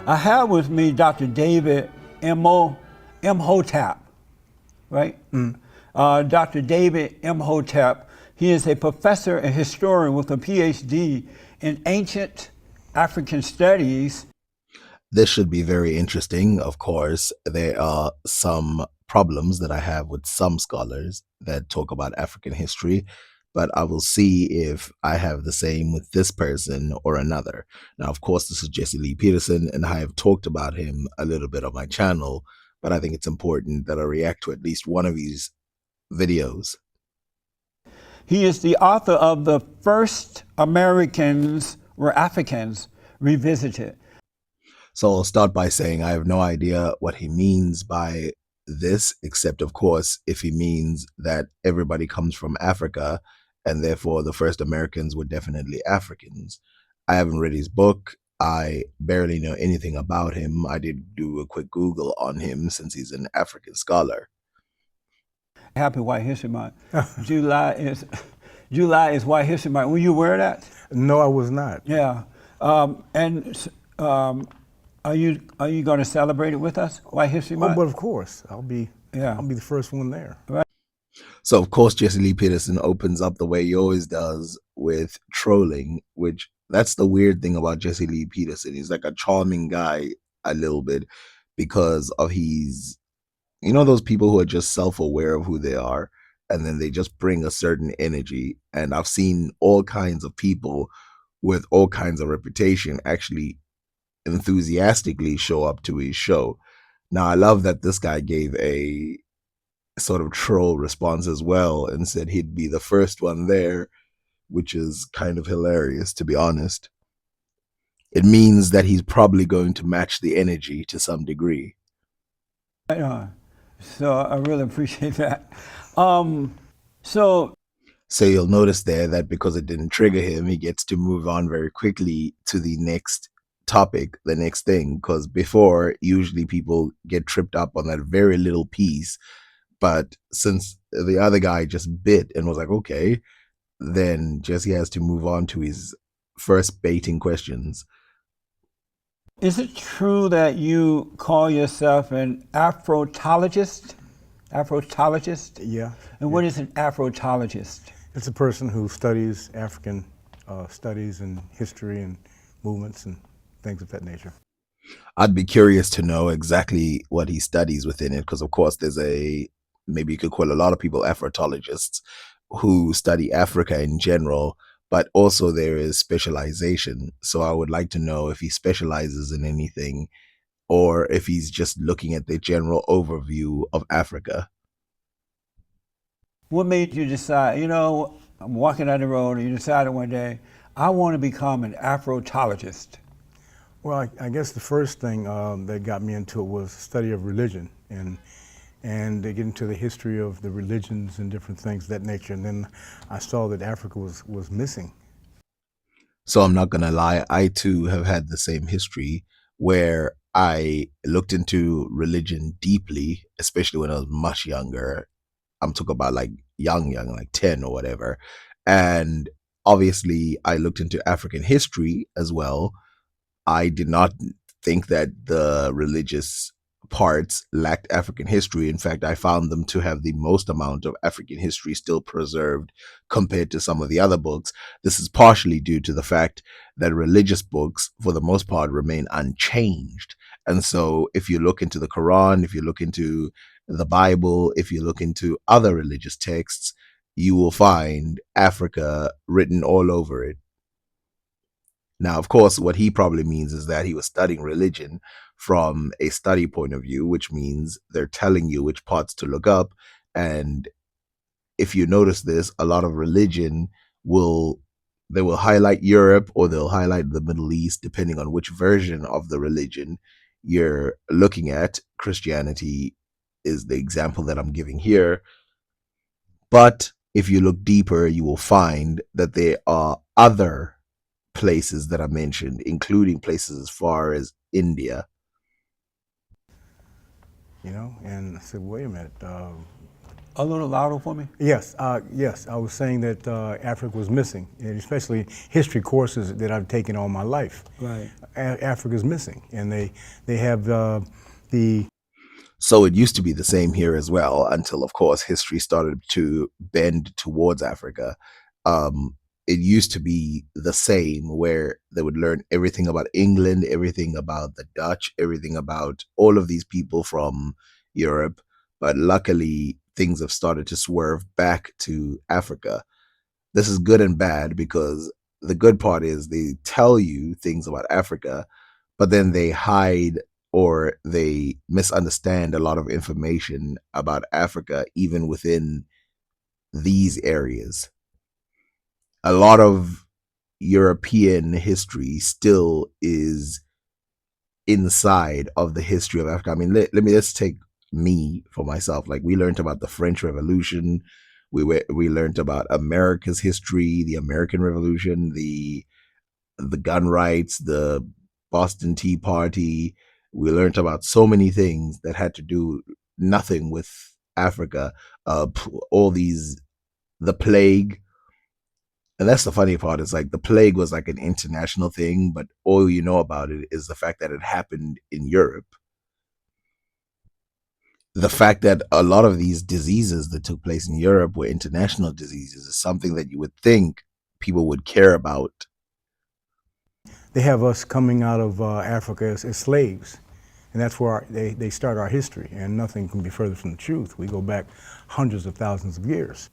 I have with me Dr. David Imhotep, right? Dr. David Imhotep. He is a professor and historian with a PhD in ancient African studies. This should be very interesting. Of course, there are some problems that I have with some scholars that talk about African history, but I will see if I have the same with this person or another. Now, of course, this is Jesse Lee Peterson, and I have talked about him a little bit on my channel, but I think it's important that I react to at least one of these videos. He is the author of The First Americans Were Africans Revisited. So I'll start by saying I have no idea what he means by this, except, of course, if he means that everybody comes from Africa and therefore the first Americans were definitely Africans. I haven't read his book. I barely know anything about him. I did do a quick Google on him since he's an African scholar. Happy White History Month. July is White History Month. Were you aware of that? No, I was not. Yeah. And are you going to celebrate it with us, White History Month? But of course, I'll be the first one there. Right. So, of course, Jesse Lee Peterson opens up the way he always does with trolling, which that's the weird thing about Jesse Lee Peterson. He's like a charming guy a little bit because of he's, you know, those people who are just self-aware of who they are and then they just bring a certain energy. And I've seen all kinds of people with all kinds of reputation actually enthusiastically show up to his show. Now, I love that this guy gave a sort of troll response as well and said he'd be the first one there, which is kind of hilarious, to be honest. It means that he's probably going to match the energy to some degree. Right on. So I really appreciate that. So you'll notice there that because it didn't trigger him, he gets to move on very quickly to the next topic, the next thing, because before, usually people get tripped up on that very little piece. But since the other guy just bit and was like, okay, then Jesse has to move on to his first baiting questions. is it true that you call yourself an Afrotologist? Afrotologist? Yeah. And what is an Afrotologist? It's a person who studies African studies and history and movements and things of that nature. I'd be curious to know exactly what he studies within it, because of course there's maybe you could call a lot of people Afrotologists who study Africa in general, but also there is specialization. So I would like to know if he specializes in anything or if he's just looking at the general overview of Africa. What made you decide, I'm walking down the road and you decided one day, I want to become an Afrotologist? Well, I guess the first thing that got me into it was study of religion and they get into the history of the religions and different things of that nature. And then I saw that Africa was missing. So I'm not going to lie, I too have had the same history where I looked into religion deeply, especially when I was much younger. I'm talking about like young, like 10 or whatever. And obviously I looked into African history as well. I did not think that the religious parts lacked African history. In fact, I found them to have the most amount of African history still preserved compared to some of the other books. This is partially due to the fact that religious books, for the most part, remain unchanged. And so if you look into the Quran, if you look into the Bible, if you look into other religious texts, you will find Africa written all over it. Now, of course, what he probably means is that he was studying religion from a study point of view, which means they're telling you which parts to look up. And if you notice this, a lot of religion they will highlight Europe or they'll highlight the Middle East, depending on which version of the religion you're looking at. Christianity is the example that I'm giving here. But if you look deeper, you will find that there are other places that are mentioned, including places as far as India. And I said, wait a minute, A little louder for me. Yes, yes. I was saying that Africa was missing, and especially history courses that I've taken all my life. Right. Africa's missing, and they have the So it used to be the same here as well until, of course, history started to bend towards Africa. It used to be the same where they would learn everything about England, everything about the Dutch, everything about all of these people from Europe. But luckily, things have started to swerve back to Africa. This is good and bad because the good part is they tell you things about Africa, but then they hide or they misunderstand a lot of information about Africa, even within these areas. A lot of European history still is inside of the history of Africa. I mean, let's take me for myself. Like we learned about the French Revolution, we learned about America's history, the American Revolution, the gun rights, the Boston Tea Party. We learned about so many things that had to do nothing with Africa. All these, the plague. And that's the funny part. Is like the plague was like an international thing, but all you know about it is the fact that it happened in Europe. The fact that a lot of these diseases that took place in Europe were international diseases is something that you would think people would care about. they have us coming out of Africa as slaves, and that's where they start our history. And nothing can be further from the truth. We go back hundreds of thousands of years.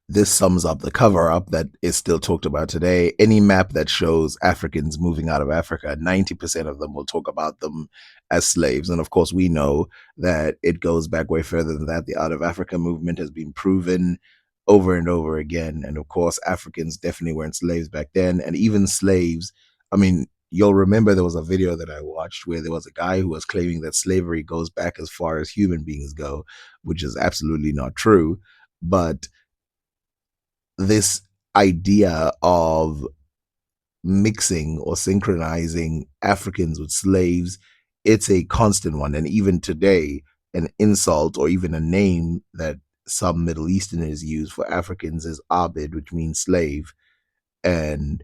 This sums up the cover up that is still talked about today. Any map that shows Africans moving out of Africa, 90% of them will talk about them as slaves. And of course, we know that it goes back way further than that. The Out of Africa movement has been proven over and over again. And of course, Africans definitely weren't slaves back then. And even slaves, I mean, you'll remember there was a video that I watched where there was a guy who was claiming that slavery goes back as far as human beings go, which is absolutely not true. But this idea of mixing or synchronizing Africans with slaves, it's a constant one. And even today, an insult or even a name that some Middle Easterners use for Africans is Abid, which means slave. And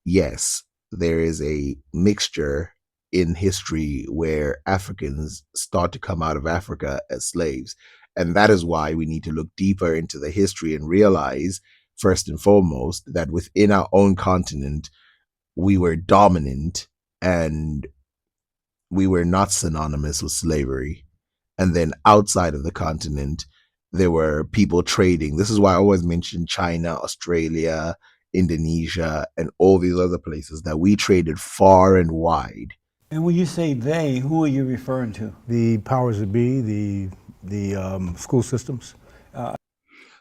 yes, there is a mixture in history where Africans start to come out of Africa as slaves. And that is why we need to look deeper into the history and realize, first and foremost, that within our own continent, we were dominant and we were not synonymous with slavery. And then outside of the continent, there were people trading. This is why I always mention China, Australia, Indonesia, and all these other places that we traded far and wide. And when you say they, who are you referring to? The powers that be, the school systems.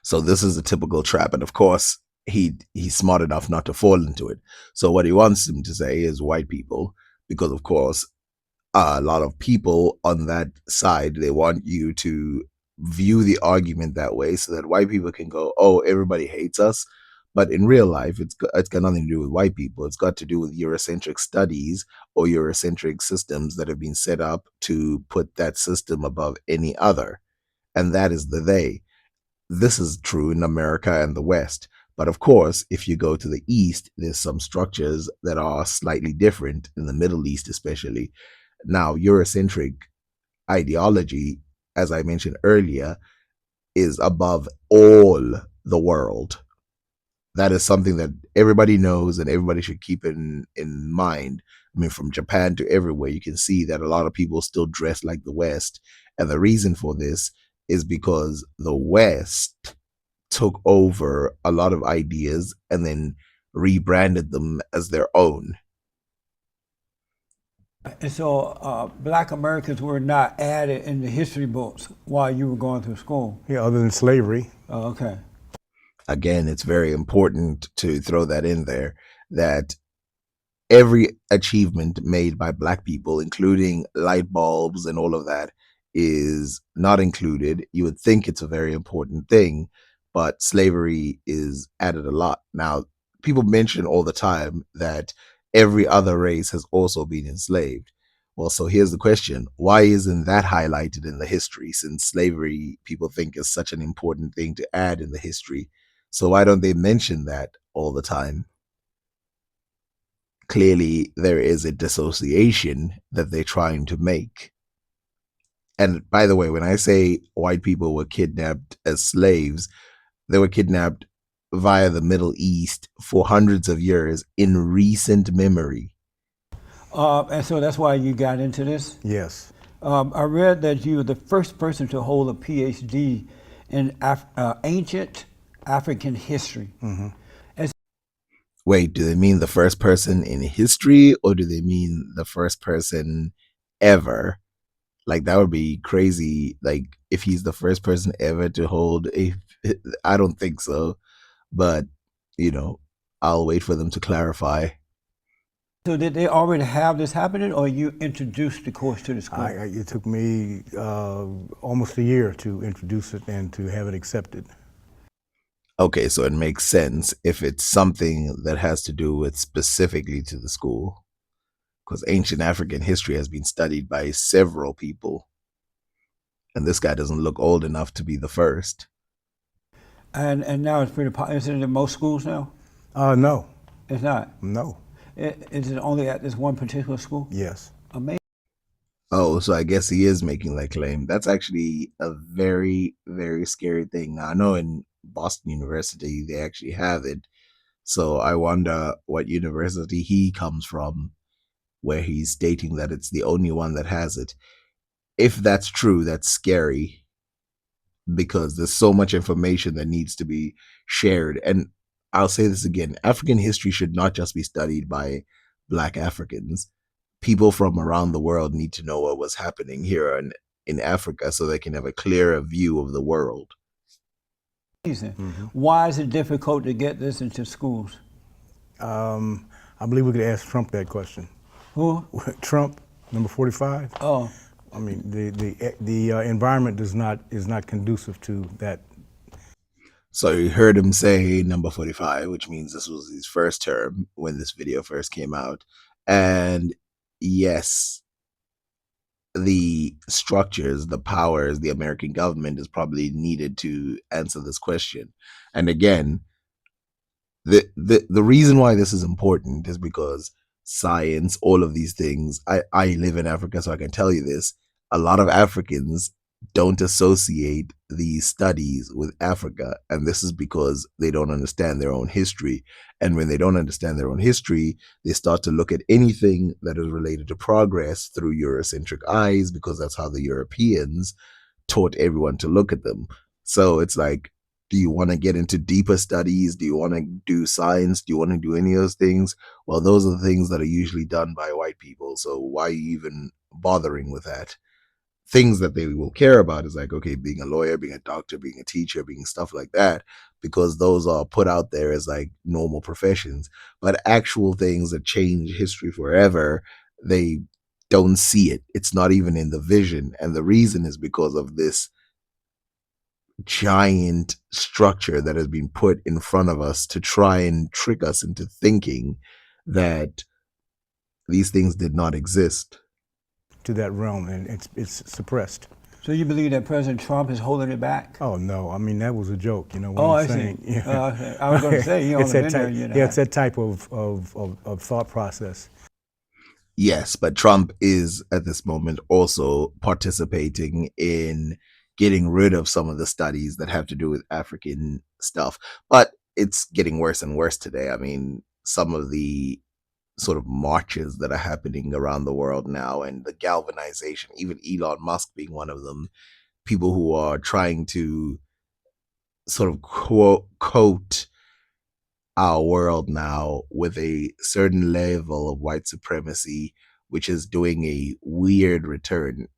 So this is a typical trap, and of course, he's smart enough not to fall into it. So what he wants him to say is white people, because of course, a lot of people on that side, they want you to view the argument that way so that white people can go, oh, everybody hates us. But in real life, it's got nothing to do with white people. It's got to do with Eurocentric studies or Eurocentric systems that have been set up to put that system above any other. And that is the they. This is true in America and the West. But of course, if you go to the East, there's some structures that are slightly different, in the Middle East especially. Now, Eurocentric ideology, as I mentioned earlier, is above all the world. That is something that everybody knows and everybody should keep in mind. I mean, from Japan to everywhere, you can see that a lot of people still dress like the West. And the reason for this is because the West took over a lot of ideas and then rebranded them as their own. And so black Americans were not added in the history books while you were going through school. Yeah, other than slavery. Oh, okay. Again, it's very important to throw that in there, that every achievement made by black people, including light bulbs and all of that, is not included. You would think it's a very important thing, but slavery is added a lot. Now, people mention all the time that every other race has also been enslaved. Well, so here's the question. Why isn't that highlighted in the history, since slavery people think is such an important thing to add in the history? So why don't they mention that all the time? Clearly, there is a dissociation that they're trying to make. And by the way, when I say white people were kidnapped as slaves, they were kidnapped via the Middle East for hundreds of years in recent memory. And so that's why you got into this. Yes. I read that you were the first person to hold a PhD in ancient African history. And Wait, do they mean the first person in history or do they mean the first person ever? Like, that would be crazy. Like, if he's the first person ever to hold a, I don't think so. But, you know, I'll wait for them to clarify. so did they already have this happening, or you introduced the course to the school? It took me almost a year to introduce it and to have it accepted. Okay, so it makes sense if it's something that has to do with specifically to the school, because ancient African history has been studied by several people, and this guy doesn't look old enough to be the first. And now it's pretty popular. Is it in most schools now? No, It's not. no, Is it only at this one particular school? yes. Amazing. Oh, so I guess he is making that claim. That's actually a very, very scary thing. Now, I know in Boston University they actually have it. So I wonder what university he comes from, where he's stating that it's the only one that has it. If that's true, that's scary because there's so much information that needs to be shared. And I'll say this again, African history should not just be studied by Black Africans. People from around the world need to know what was happening here in Africa so they can have a clearer view of the world. Why is it difficult to get this into schools? I believe we could ask Trump that question. Who? Trump, number 45. Oh, I mean, the environment is not conducive to that. So you heard him say number 45, which means this was his first term when this video first came out. And yes, the structures, the powers, the American government is probably needed to answer this question. And again, the reason why this is important is because science, all of these things, I live in Africa, so I can tell you this. A lot of Africans don't associate these studies with Africa. And this is because they don't understand their own history. And when they don't understand their own history, they start to look at anything that is related to progress through Eurocentric eyes, because that's how the Europeans taught everyone to look at them. So it's like, do you want to get into deeper studies? Do you want to do science? Do you want to do any of those things? Well, those are the things that are usually done by white people. So why are you even bothering with that? Things that they will care about is like, okay, being a lawyer, being a doctor, being a teacher, being stuff like that, because those are put out there as like normal professions. But actual things that change history forever, they don't see it. It's not even in the vision. And the reason is because of this giant structure that has been put in front of us to try and trick us into thinking that these things did not exist. To that realm, and it's suppressed. so you believe that President Trump is holding it back? Oh no, I mean that was a joke, you know what Oh, I'm I saying? see. I was going to say, you it's only that been there, type, you know. yeah, it's that type of thought process. Yes, but Trump is at this moment also participating in getting rid of some of the studies that have to do with African stuff. But it's getting worse and worse today. I mean, some of the sort of marches that are happening around the world now and the galvanization, even Elon Musk being one of them, people who are trying to sort of coat our world now with a certain level of white supremacy, which is doing a weird return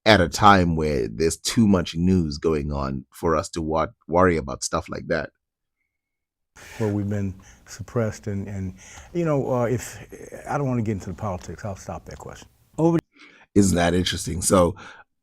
at a time where there's too much news going on for us to worry about stuff like that. Where we've been suppressed, and you know, if I don't want to get into the politics, I'll stop that question. Over. Isn't that interesting? So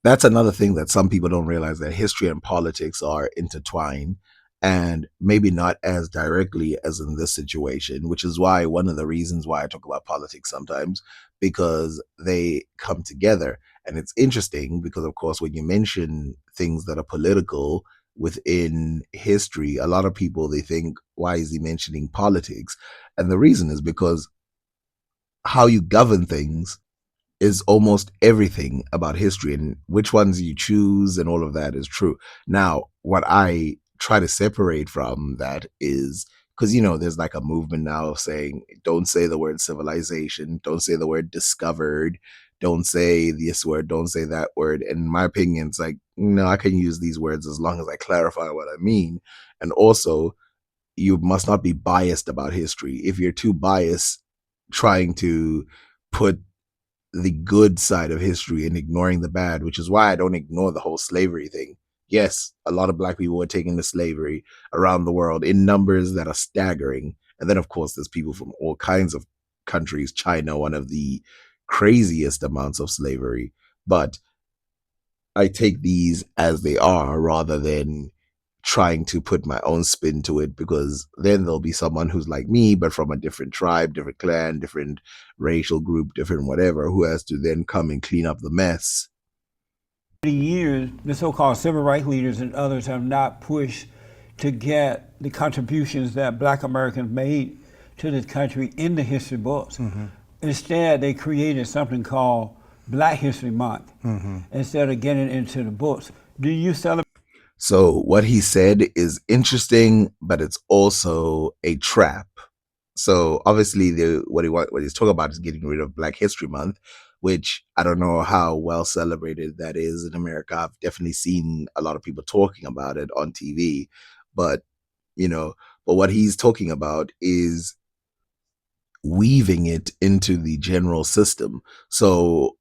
that's another thing that some people don't realize, that history and politics are intertwined, and maybe not as directly as in this situation, which is why one of the reasons why I talk about politics sometimes, because they come together. And it's interesting because, of course, when you mention things that are political within history, a lot of people, they think, why is he mentioning politics? And the reason is because how you govern things is almost everything about history, and which ones you choose and all of that is true. Now, what I try to separate from that is because, there's like a movement now of saying, don't say the word civilization, don't say the word discovered, don't say this word, don't say that word. And in my opinion, it's like, no, I can use these words as long as I clarify what I mean. And also, you must not be biased about history. If you're too biased, trying to put the good side of history and ignoring the bad, which is why I don't ignore the whole slavery thing. Yes, a lot of black people were taken to slavery around the world in numbers that are staggering. And then, of course, there's people from all kinds of countries, China, one of the craziest amounts of slavery. But I take these as they are rather than trying to put my own spin to it, because then there'll be someone who's like me but from a different tribe, different clan, different racial group, different whatever, who has to then come and clean up the mess. Years, the so-called civil rights leaders and others have not pushed to get the contributions that Black Americans made to this country in the history books. Instead, they created something called Black History Month instead of getting into the books. Do you celebrate? So what he said is interesting, but it's also a trap. So obviously, what he's talking about is getting rid of Black History Month, which I don't know how well celebrated that is in America. I've definitely seen a lot of people talking about it on TV, but but what he's talking about is weaving it into the general system. So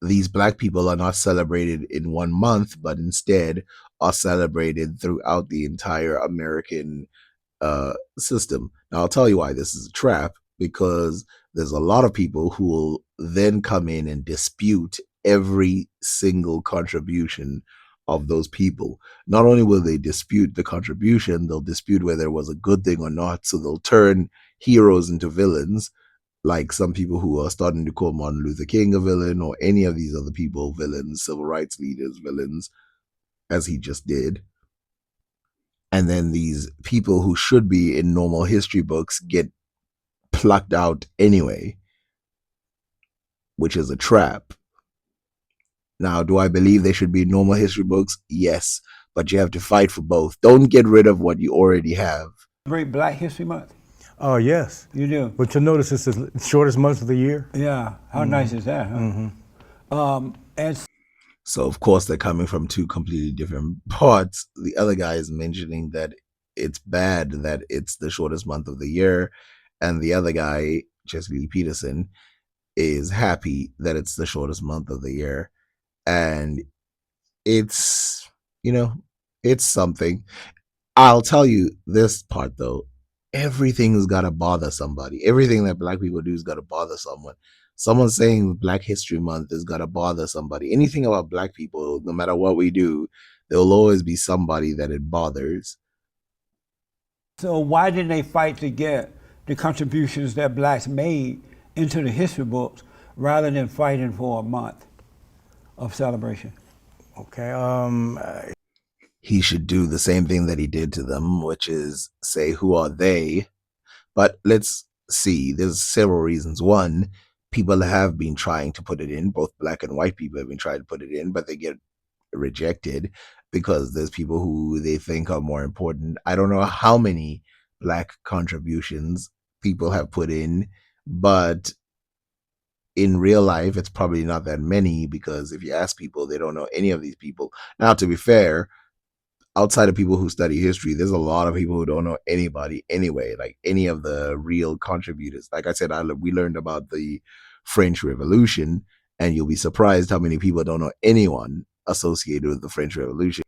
these black people are not celebrated in one month, but instead are celebrated throughout the entire American system. Now, I'll tell you why this is a trap, because there's a lot of people who will then come in and dispute every single contribution of those people. Not only will they dispute the contribution, they'll dispute whether it was a good thing or not. So they'll turn heroes into villains, like some people who are starting to call Martin Luther King a villain, or any of these other people villains, civil rights leaders villains, as he just did. And then these people who should be in normal history books get plucked out anyway, which is a trap. Now, do I believe they should be in normal history books? Yes, but you have to fight for both. Don't get rid of what you already have. Black History Month? Oh, yes. You do? But you'll notice it's the shortest month of the year. Yeah. How nice is that, huh? And So, of course, they're coming from two completely different parts. The other guy is mentioning that it's bad that it's the shortest month of the year. And the other guy, Chesley Peterson, is happy that it's the shortest month of the year. And it's, it's something. I'll tell you this part, though. Everything's got to bother somebody. Everything that black people do has got to bother someone. Someone saying Black History Month has got to bother somebody. Anything about black people, no matter what we do, there will always be somebody that it bothers. so why didn't they fight to get the contributions that blacks made into the history books rather than fighting for a month of celebration? Okay. He should do the same thing that he did to them, which is say, who are they? But let's see, there's several reasons. One, people have been trying to put it in, both black and white people have been trying to put it in, but they get rejected because there's people who they think are more important. I don't know how many black contributions people have put in, but in real life, it's probably not that many, because if you ask people, they don't know any of these people. Now, to be fair, outside of people who study history, there's a lot of people who don't know anybody anyway, like any of the real contributors. Like I said, we learned about the French Revolution, and you'll be surprised how many people don't know anyone associated with the French Revolution,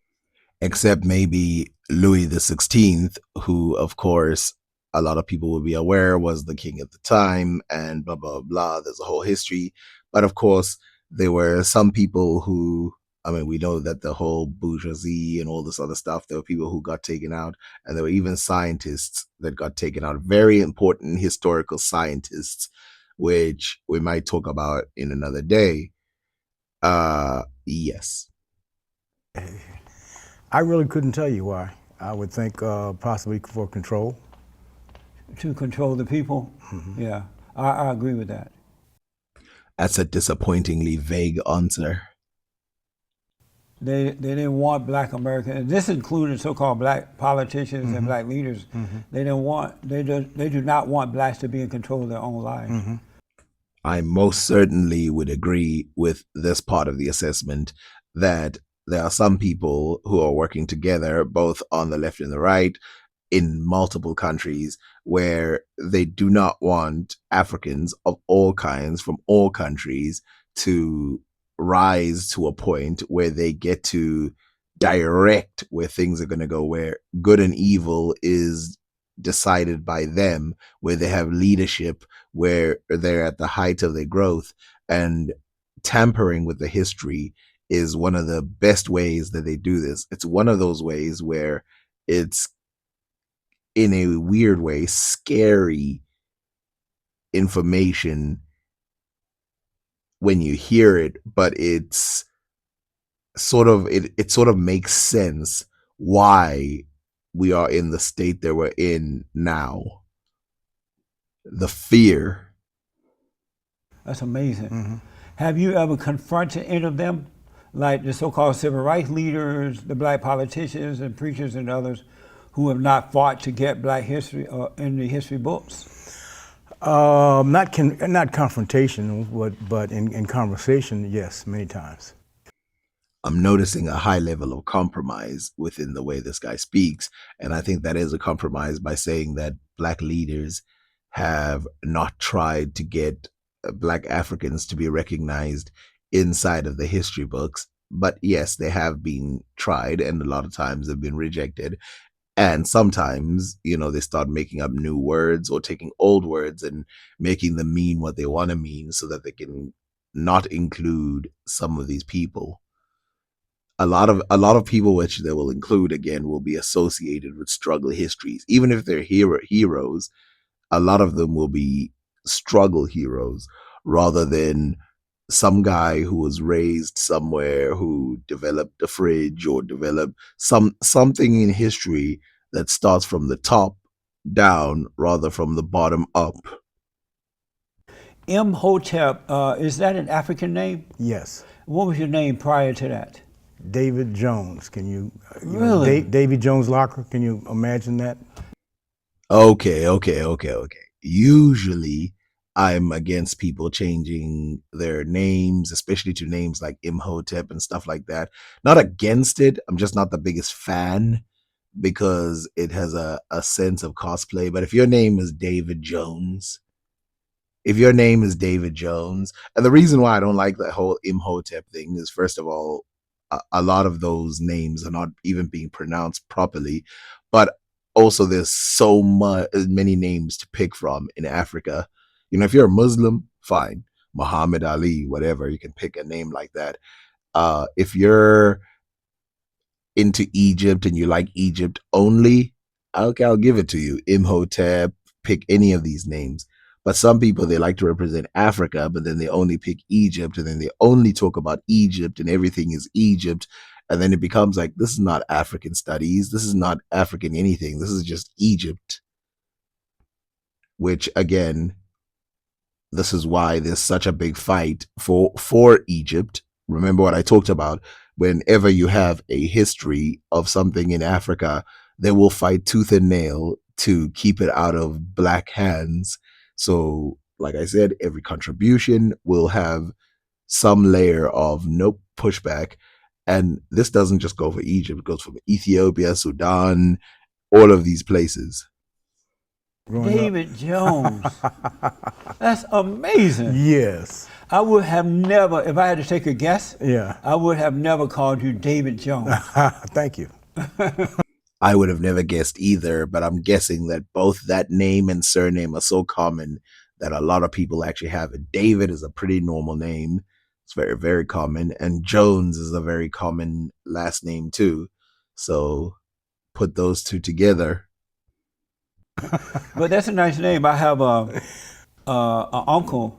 except maybe Louis the 16th, who, of course, a lot of people will be aware was the king at the time, and blah, blah, blah. There's a whole history. But of course, there were some people who, I mean, we know that the whole bourgeoisie and all this other stuff, there were people who got taken out, and there were even scientists that got taken out, very important historical scientists which we might talk about in another day. Yes. I really couldn't tell you why. I would think possibly for control. To control the people. Yeah, I agree with that. That's a disappointingly vague answer. They didn't want black Americans, and this included so-called black politicians and black leaders. They do not want blacks to be in control of their own lives. I most certainly would agree with this part of the assessment that there are some people who are working together, both on the left and the right, in multiple countries, where they do not want Africans of all kinds from all countries to rise to a point where they get to direct where things are going to go, where good and evil is decided by them, where they have leadership, where they're at the height of their growth. And tampering with the history is one of the best ways that they do this. It's one of those ways where it's, in a weird way, scary information when you hear it, but it's sort of, it sort of makes sense why we are in the state that we're in now. The fear. That's amazing. Have you ever confronted any of them, like the so-called civil rights leaders, the black politicians and preachers and others who have not fought to get black history in the history books? Not confrontation, but in conversation, yes, many times. I'm noticing a high level of compromise within the way this guy speaks. And I think that is a compromise by saying that black leaders have not tried to get black Africans to be recognized inside of the history books. But yes, they have been tried, and a lot of times they've been rejected. And sometimes, they start making up new words or taking old words and making them mean what they want to mean so that they can not include some of these people. A lot of people which they will include, again, will be associated with struggle histories. Even if they're heroes, a lot of them will be struggle heroes rather than some guy who was raised somewhere who developed a fridge or developed something in history that starts from the top down rather from the bottom up. Imhotep, is that an African name? Yes. What was your name prior to that? David Jones. Can you, Really? Davy Jones Locker? Can you imagine that? Okay. Usually I'm against people changing their names, especially to names like Imhotep and stuff like that. Not against it. I'm just not the biggest fan because it has a sense of cosplay. But if your name is David Jones, and the reason why I don't like that whole Imhotep thing is, first of all, a lot of those names are not even being pronounced properly. But also, there's so many names to pick from in Africa. If you're a Muslim, fine, Muhammad Ali, whatever, you can pick a name like that. If you're into Egypt and you like Egypt only, okay, I'll give it to you. Imhotep, pick any of these names. But some people, they like to represent Africa, but then they only pick Egypt, and then they only talk about Egypt, and everything is Egypt. And then it becomes like, this is not African studies. This is not African anything. This is just Egypt. Which, again, this is why there's such a big fight for Egypt. Remember what I talked about. Whenever you have a history of something in Africa, they will fight tooth and nail to keep it out of black hands. So, like I said, every contribution will have some layer of pushback. And this doesn't just go for Egypt. It goes from Ethiopia, Sudan, all of these places. David Jones. That's amazing. Yes. I would have never, if I had to take a guess, Yeah. I would have never called you David Jones. Thank you. I would have never guessed either, but I'm guessing that both that name and surname are so common that a lot of people actually have it. David is a pretty normal name. It's very, very common. And Jones is a very common last name too. So put those two together. But that's a nice name. I have a an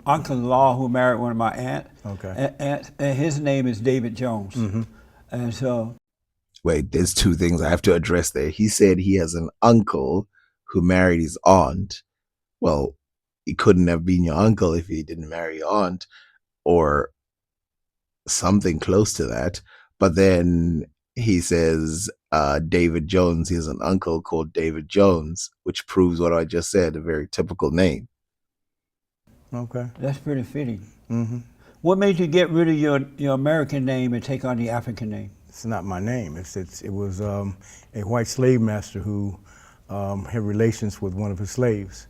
uncle-in-law who married one of my Okay. aunts, and his name is David Jones. And so, Wait, there's two things I have to address there. He said he has an uncle who married his aunt. Well, he couldn't have been your uncle if he didn't marry your aunt, or something close to that. But then he says David Jones, he has an uncle called David Jones, which proves what I just said, a very typical name. Okay. that's pretty fitting. What made you get rid of your American name and take on the African name? It's not my name. It was a white slave master who had relations with one of his slaves.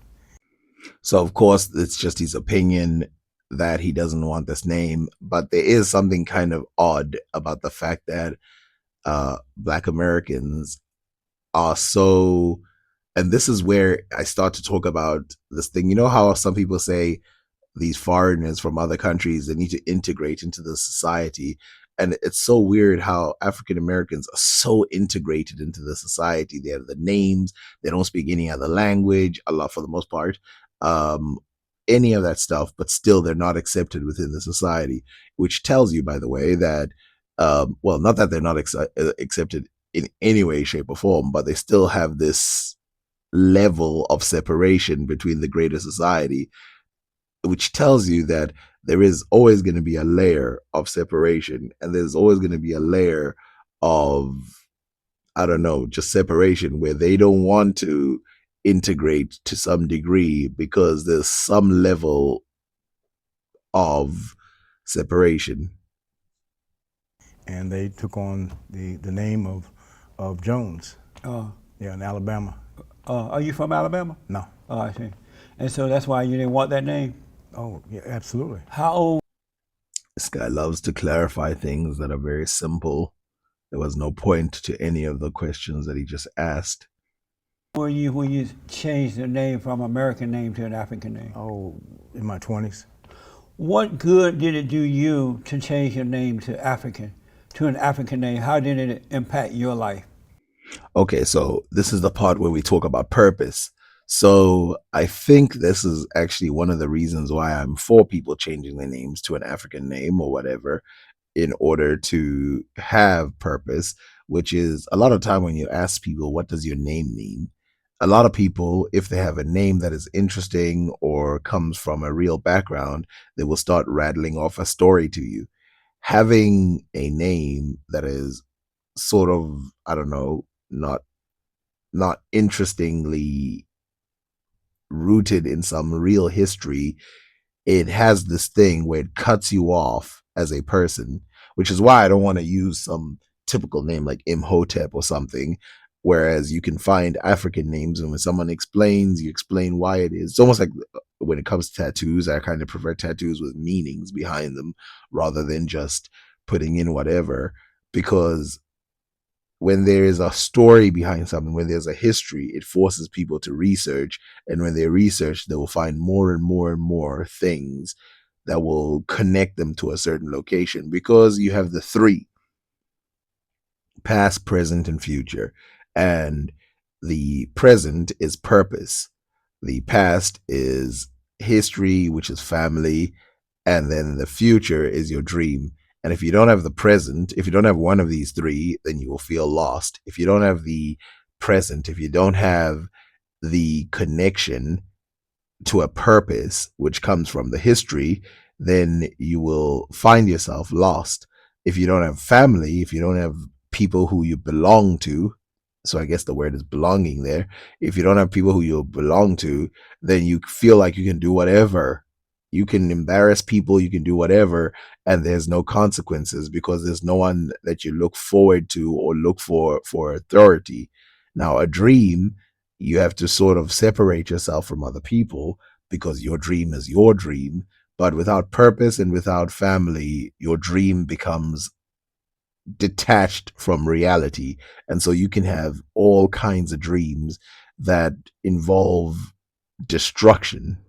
So, of course, it's just his opinion that he doesn't want this name. But there is something kind of odd about the fact that Black Americans are so, and this is where I start to talk about this thing. You know how some people say these foreigners from other countries, they need to integrate into the society. And it's so weird how African Americans are so integrated into the society. They have the names, they don't speak any other language, a lot for the most part, um, any of that stuff, but still they're not accepted within the society, which tells you, by the way, that, well, not that they're not accepted in any way, shape, or form, but they still have this level of separation between the greater society, which tells you that there is always going to be a layer of separation, and there's always going to be a layer of, I don't know, just separation where they don't want to integrate to some degree because there's some level of separation. And they took on the name of Jones. Uh, Yeah, in Alabama. are you from Alabama? No. Oh, I see. And so that's why you didn't want that name? Oh, yeah, absolutely. How old This guy loves to clarify things that are very simple. There was no point to any of the questions that he just asked. were you when you changed the name from American name to an African name? Oh, in my 20s. What good did it do you to change your name to an African name? How did it impact your life? Okay, so this is the part where we talk about purpose. So I think this is actually one of the reasons why I'm for people changing their names to an African name or whatever in order to have purpose, which is a lot of time when you ask people, what does your name mean? A lot of people, if they have a name that is interesting or comes from a real background, they will start rattling off a story to you. Having a name that is sort of, I don't know, not interestingly rooted in some real history, it has this thing where it cuts you off as a person, which is why I don't want to use some typical name like Imhotep or something. Whereas you can find African names, and when someone explains, you explain why it is. It's almost like when it comes to tattoos, I kind of prefer tattoos with meanings behind them rather than just putting in whatever, because when there is a story behind something, when there's a history, it forces people to research. And when they research, they will find more and more and more things that will connect them to a certain location, because you have the three: past, present, and future. And the present is purpose. The past is history, which is family. And then the future is your dream. And if you don't have the present, if you don't have one of these three, then you will feel lost. If you don't have the present, if you don't have the connection to a purpose, which comes from the history, then you will find yourself lost. If you don't have family, if you don't have people who you belong to, so I guess the word is belonging there. If you don't have people who you belong to, then you feel like you can do whatever. You can embarrass people, you can do whatever, and there's no consequences because there's no one that you look forward to or look for authority. Now, a dream, you have to sort of separate yourself from other people because your dream is your dream. But without purpose and without family, your dream becomes detached from reality. And so you can have all kinds of dreams that involve destruction.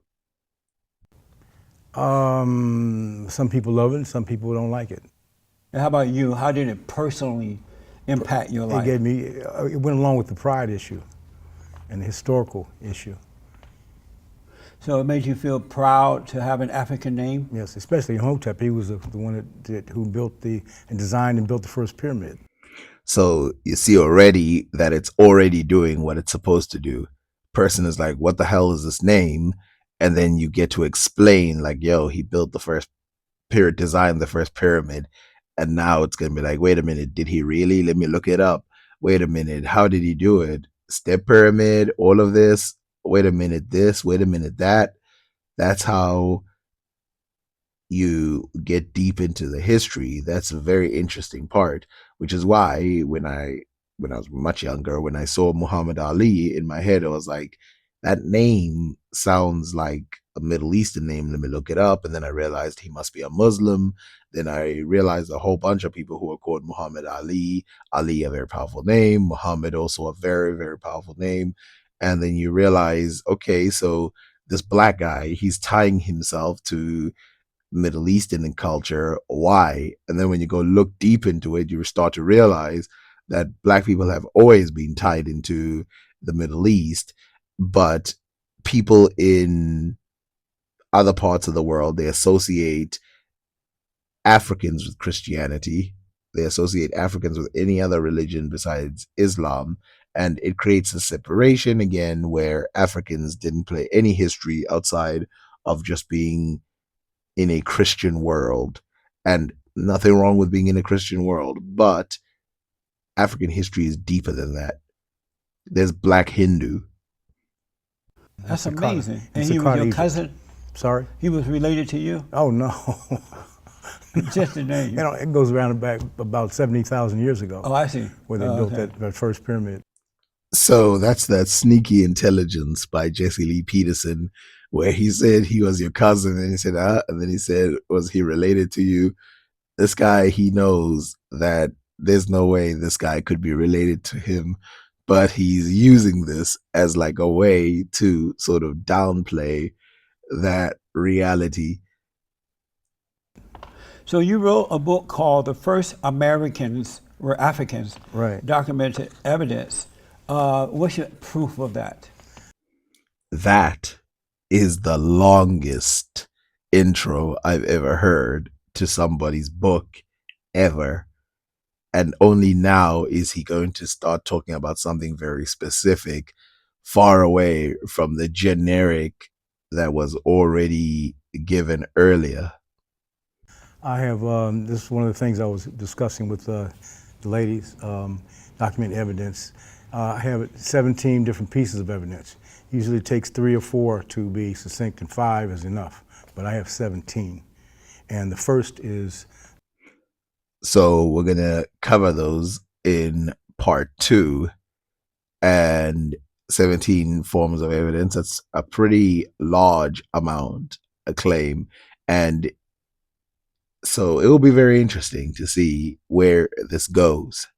Some people love it, some people don't like it. And how about you? How did it personally impact your It life? gave me, it went along with the pride issue and the historical issue. So it made you feel proud to have an African name? Yes, especially Hotep. He was the one who built and designed and built the first pyramid. So you see already that it's already doing what it's supposed to do. Person is like, what the hell is this name? And then you get to explain, like, yo, he built the first pyramid, designed the first pyramid. And now it's going to be like, wait a minute, did he really? Let me look it up. Wait a minute, how did he do it? Step pyramid, all of this. Wait a minute, this. Wait a minute, that. That's how you get deep into the history. That's a very interesting part, which is why when I was much younger, when I saw Muhammad Ali in my head, I was like, that name sounds like a Middle Eastern name. Let me look it up. And then I realized he must be a Muslim. Then I realized a whole bunch of people who are called Muhammad Ali. Ali, a very powerful name. Muhammad, also a very, very powerful name. And then you realize, okay, so this black guy, he's tying himself to Middle Eastern culture. Why? And then when you go look deep into it, you start to realize that black people have always been tied into the Middle East, but people in other parts of the world, they associate Africans with Christianity. They associate Africans with any other religion besides Islam. And it creates a separation again where Africans didn't play any history outside of just being in a Christian world, and nothing wrong with being in a Christian world, but African history is deeper than that. There's Black Hindu. That's amazing. And It's he a was part your of Egypt. cousin? Sorry? He was related to you? Oh, no. Just the name. It goes around back about 70,000 years ago. Oh, I see. Where they built that first pyramid. So that's that Sneaky Intelligence by Jesse Lee Peterson, where he said he was your cousin, and he said, and then he said, was he related to you? This guy, he knows that there's no way this guy could be related to him, but he's using this as like a way to sort of downplay that reality. So you wrote a book called The First Americans Were Africans, Right. Documented Evidence. What's your proof of that? That is the longest intro I've ever heard to somebody's book ever. And only now is he going to start talking about something very specific, far away from the generic that was already given earlier. I have, this is one of the things I was discussing with the ladies, document evidence. I have 17 different pieces of evidence. Usually it takes 3 or 4 to be succinct, and 5 is enough, but I have 17. And the first is... So we're going to cover those in part 2, and 17 forms of evidence. That's a pretty large amount, a claim. And so it will be very interesting to see where this goes.